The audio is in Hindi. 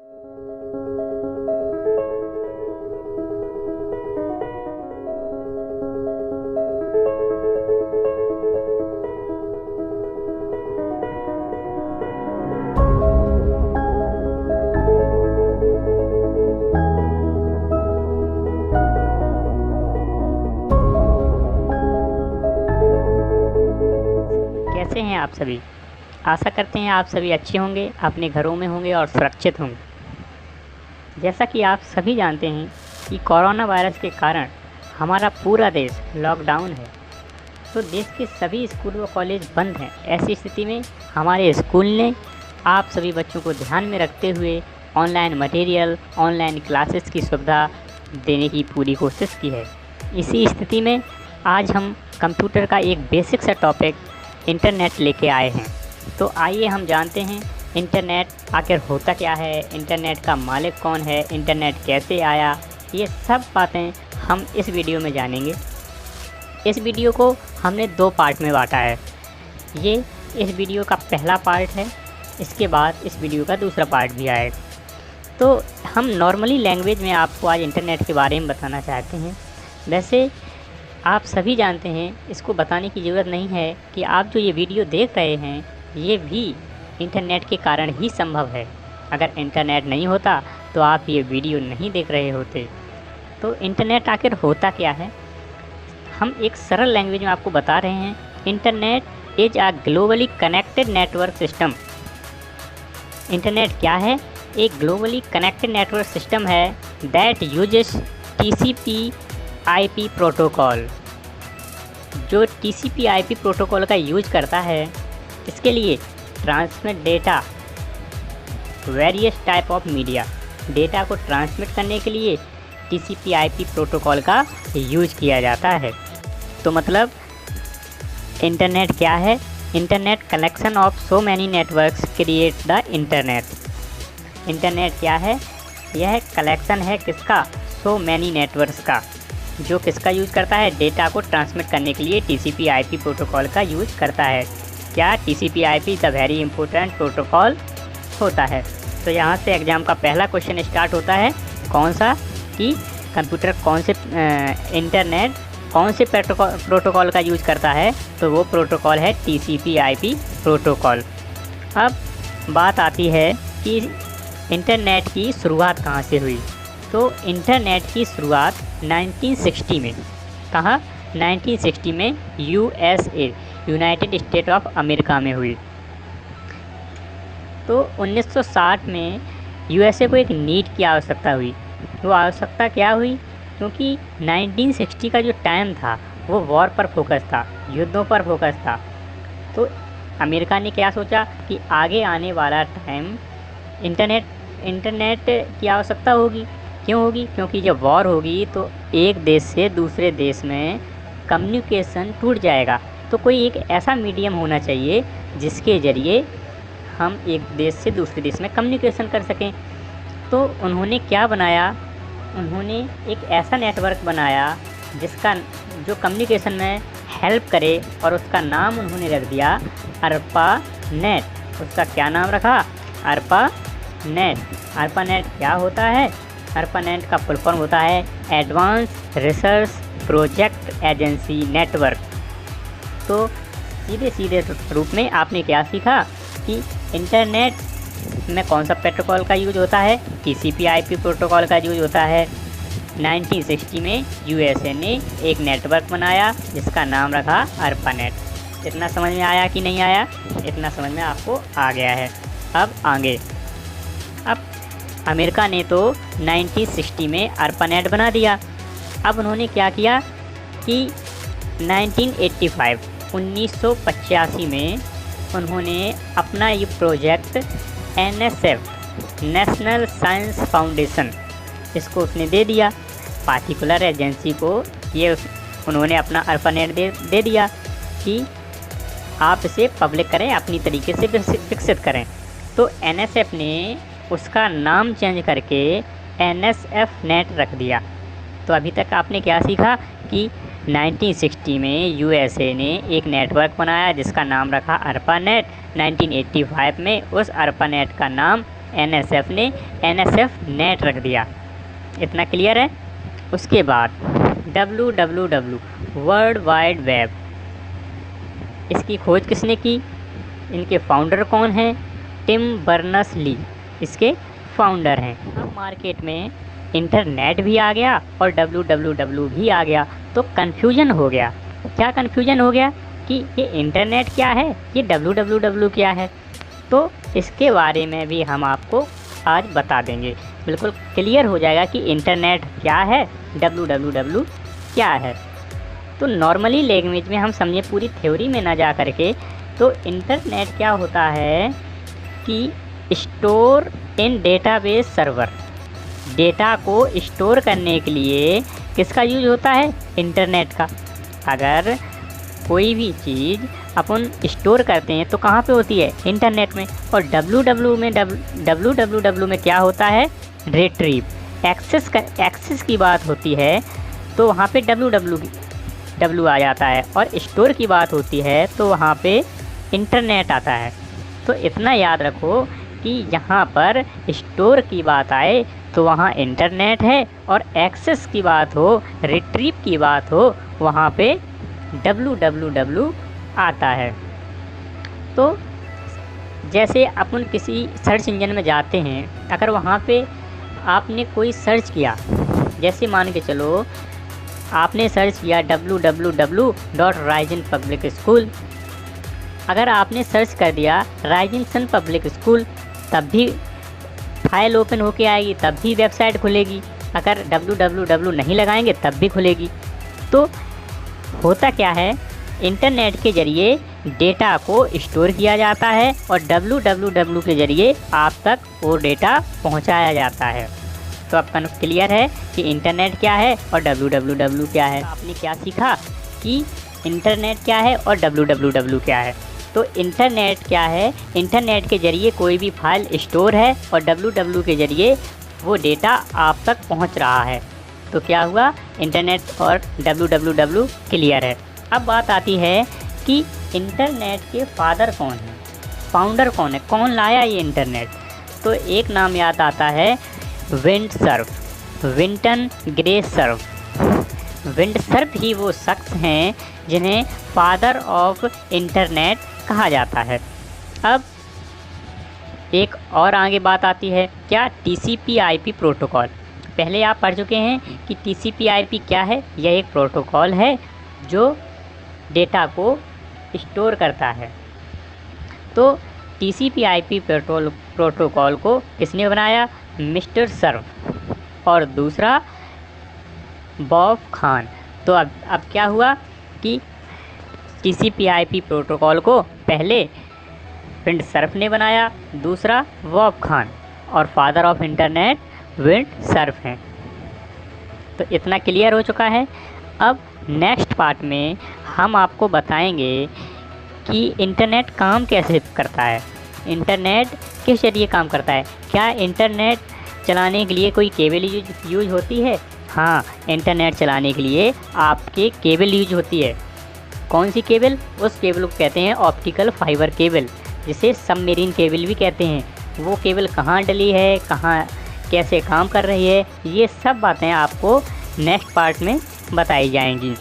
कैसे हैं आप सभी। आशा करते हैं आप सभी अच्छे होंगे, अपने घरों में होंगे और सुरक्षित होंगे। जैसा कि आप सभी जानते हैं कि कोरोना वायरस के कारण हमारा पूरा देश लॉकडाउन है, तो देश के सभी स्कूल व कॉलेज बंद हैं। ऐसी स्थिति में हमारे स्कूल ने आप सभी बच्चों को ध्यान में रखते हुए ऑनलाइन मटेरियल, ऑनलाइन क्लासेस की सुविधा देने की पूरी कोशिश की है। इसी स्थिति में आज हम कंप्यूटर का एक बेसिक सा टॉपिक इंटरनेट लेके आए हैं। तो आइए हम जानते हैं इंटरनेट आखिर होता क्या है, इंटरनेट का मालिक कौन है, इंटरनेट कैसे आया। ये सब बातें हम इस वीडियो में जानेंगे। इस वीडियो को हमने 2 पार्ट में बांटा है। ये इस वीडियो का पहला पार्ट है, इसके बाद इस वीडियो का दूसरा पार्ट भी आएगा। तो हम नॉर्मली लैंग्वेज में आपको आज इंटरनेट के बारे में बताना चाहते हैं। वैसे आप सभी जानते हैं, इसको बताने की ज़रूरत नहीं है कि आप जो ये वीडियो देख रहे हैं ये भी इंटरनेट के कारण ही संभव है। अगर इंटरनेट नहीं होता तो आप ये वीडियो नहीं देख रहे होते। तो इंटरनेट आखिर होता क्या है, हम एक सरल लैंग्वेज में आपको बता रहे हैं। Internet is a globally connected network system. Internet क्या है? एक ग्लोबली कनेक्टेड नेटवर्क सिस्टम है दैट यूजेस TCP/IP प्रोटोकॉल। जो TCP/IP प्रोटोकॉल का यूज करता है, इसके लिए transmit data various type of media. Data को ट्रांसमिट करने के लिए TCP/IP प्रोटोकॉल का यूज किया जाता है। तो मतलब इंटरनेट क्या है? Internet collection of so many networks create the internet. Internet क्या है? यह कलेक्शन है किसका? सो मैनी नेटवर्क्स का। जो किसका यूज़ करता है? डेटा को ट्रांसमिट करने के लिए TCP/IP प्रोटोकॉल का यूज़ करता है। क्या? TCP/IP the very important protocol होता है। तो यहाँ से एग्ज़ाम का पहला क्वेश्चन स्टार्ट होता है। कौन सा? कि कंप्यूटर कौन से इंटरनेट कौन से प्रोटोकॉल का यूज़ करता है? तो वो प्रोटोकॉल है TCP/IP प्रोटोकॉल। अब बात आती है कि इंटरनेट की शुरुआत कहाँ से हुई। तो इंटरनेट की शुरुआत 1960 में, कहाँ? 1960 में USA United state of America में हुई। तो 1960 में USA को एक नीड की आवश्यकता हुई। वो आवश्यकता क्या हुई? क्योंकि 1960 का जो टाइम था वो वॉर पर फोकस था, युद्धों पर फोकस था। तो अमेरिका ने क्या सोचा कि आगे आने वाला टाइम इंटरनेट की आवश्यकता होगी। क्यों होगी? क्योंकि जब वॉर होगी तो एक देश से दूसरे देश में कम्युनिकेशन टूट जाएगा। तो कोई एक ऐसा मीडियम होना चाहिए जिसके ज़रिए हम एक देश से दूसरे देश में कम्युनिकेशन कर सकें। तो उन्होंने क्या बनाया? उन्होंने एक ऐसा नेटवर्क बनाया जिसका जो कम्युनिकेशन में हेल्प करे, और उसका नाम उन्होंने रख दिया ARPANET। उसका क्या नाम रखा? ARPANET। ARPANET क्या होता है? ARPANET का फुल फॉर्म होता है advance research project agency network. तो सीधे रूप में आपने क्या सीखा कि इंटरनेट में कौन सा प्रोटोकॉल का यूज होता है? TCP/IP प्रोटोकॉल का यूज होता है। 1960 में USA ने एक नेटवर्क बनाया जिसका नाम रखा ARPANET। इतना समझ में आया कि नहीं आया? इतना समझ में आपको आ गया है। अब आगे, अब अमेरिका ने तो 1960 में ARPANET बना दिया। अब उन्होंने क्या किया कि 1985 में उन्होंने अपना ये project NSF national science foundation, इसको उसने दे दिया पार्टिकुलर एजेंसी को। ये उन्होंने अपना ARPANET दे दिया कि आप इसे पब्लिक करें, अपनी तरीके से विकसित करें। तो NSF ने उसका नाम चेंज करके NSF-NET रख दिया। तो अभी तक आपने क्या सीखा कि 1960 में USA ने एक नेटवर्क बनाया जिसका नाम रखा ARPANET। 1985 में उस ARPANET का नाम NSF ने NSF नेट रख दिया। इतना क्लियर है। उसके बाद www वर्ल्ड वाइड वेब, इसकी खोज किसने की? इनके फाउंडर कौन हैं? टिम बर्नर्स-ली इसके फाउंडर हैं। अब मार्केट में इंटरनेट भी आ गया और www भी आ गया, तो कन्फ्यूजन हो गया। क्या कन्फ्यूजन हो गया कि ये इंटरनेट क्या है, ये www क्या है? तो इसके बारे में भी हम आपको आज बता देंगे। बिल्कुल क्लियर हो जाएगा कि इंटरनेट क्या है, www क्या है। तो नॉर्मली लैंग्वेज में हम समझें, पूरी थ्योरी में ना जा करके, तो इंटरनेट क्या होता है कि store in database server, data को स्टोर करने के लिए किसका यूज होता है? इंटरनेट का। अगर कोई भी चीज़ अपन स्टोर करते हैं तो कहाँ पे होती है? इंटरनेट में। और www में क्या होता है? रिट्रीव, एक्सेस की बात होती है तो वहाँ पे www आ जाता है, और स्टोर की बात होती है तो वहाँ पे इंटरनेट आता है। तो इतना याद रखो कि यहाँ पर स्टोर की बात आए तो वहाँ इंटरनेट है, और एक्सेस की बात हो, रिट्रीव की बात हो, वहाँ पे www आता है। तो जैसे अपन किसी सर्च इंजन में जाते हैं, अगर वहाँ पे आपने कोई सर्च किया, जैसे मान के चलो आपने सर्च किया www.rising पब्लिक स्कूल, अगर आपने सर्च कर दिया राइजिंग सन पब्लिक स्कूल, तब भी फाइल ओपन होके आएगी, तब भी वेबसाइट खुलेगी। अगर www नहीं लगाएंगे तब भी खुलेगी। तो होता क्या है, इंटरनेट के ज़रिए डेटा को स्टोर किया जाता है और www के ज़रिए आप तक वो डेटा पहुंचाया जाता है। तो आपका क्लियर है कि इंटरनेट क्या है और www क्या है। आपने क्या सीखा कि इंटरनेट क्या है और www क्या है। तो इंटरनेट क्या है? इंटरनेट के ज़रिए कोई भी फाइल स्टोर है और www के ज़रिए वो डेटा आप तक पहुंच रहा है। तो क्या हुआ? इंटरनेट और www क्लियर है। अब बात आती है कि इंटरनेट के फादर कौन हैं, फाउंडर कौन है, कौन लाया ये इंटरनेट? तो एक नाम याद आता है, विंडसर्फ, विंटन ग्रेसर्फ। विंडसर्फ ही वो शख्स हैं जिन्हें फादर ऑफ इंटरनेट कहा जाता है। अब एक और आगे बात आती है, क्या? TCP/IP protocol. पहले आप पढ़ चुके हैं कि TCP/IP क्या है। यह एक प्रोटोकॉल है जो डेटा को स्टोर करता है। तो TCP/IP प्रोटोकॉल को किसने बनाया? मिस्टर सर्फ और दूसरा बॉब खान। तो अब क्या हुआ कि TCP/IP प्रोटोकॉल को पहले विंडसर्फ ने बनाया, दूसरा बॉब खान, और फादर ऑफ इंटरनेट विंडसर्फ हैं। तो इतना क्लियर हो चुका है। अब नेक्स्ट पार्ट में हम आपको बताएंगे कि इंटरनेट काम कैसे करता है, इंटरनेट किस जरिए काम करता है। क्या इंटरनेट चलाने के लिए कोई केबल यूज होती है? हाँ, इंटरनेट चलाने के लिए आपके केबल यूज होती है। कौन सी केबल? उस केबल को कहते हैं ऑप्टिकल फाइबर केबल, जिसे सबमरीन केबल भी कहते हैं। वो केबल कहाँ डली है, कहाँ कैसे काम कर रही है, ये सब बातें आपको नेक्स्ट पार्ट में बताई जाएंगी।